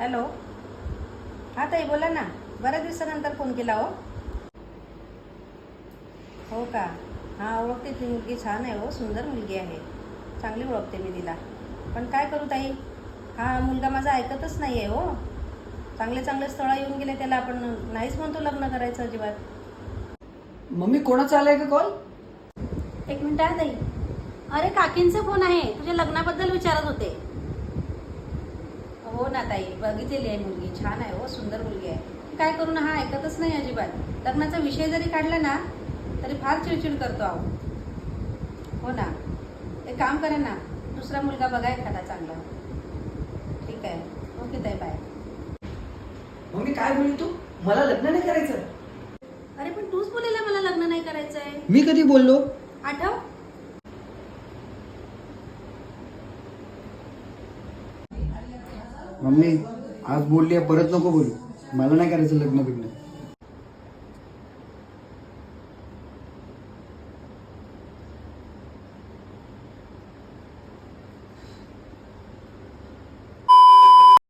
Hello. हां ताई बोला ना. बऱ्याच दिवसानंतर फोन केला हो. हो का. हां ओळखते ती मुलगी छान आहे हो, सुंदर मुलगी आहे. चांगली ओळखते मी तिला. पण काय करू ताई, हा मुलगा माझा ऐकतच नाही आहे हो. चांगले चांगले स्थळं येऊन गेले त्याला, आपण नाहीच म्हणतो लग्न करायचं अजिबात. मम्मी कोणाचा आलाय का कॉल? एक मिनिट आहे ताई. अरे काकींचा फोन आहे, तुझ्या लग्नाबद्दल विचारत होते. हो ना ताई, बघितलेली आहे मुलगी, छान आहे हो, सुंदर मुलगी आहे. काय करू ना, हा ऐकतच नाही अजिबात. लग्नाचा विषय जरी काढला ना तरी फार चिडचिड करतो आहो. हो ना. एक काम करा ना, दुसरा मुलगा बघा एखादा चांगला. ठीक आहे. ओके ताई, बाय. मम्मी काय बोलली तू? मला लग्न नाही करायचं. अरे पण तूच बोलेला मला लग्न नाही करायचं आहे. मी कधी बोललो? आठव. मम्मी आज बोलली, परत नको बोलू. मला नाही करायचं लग्न बिग्न.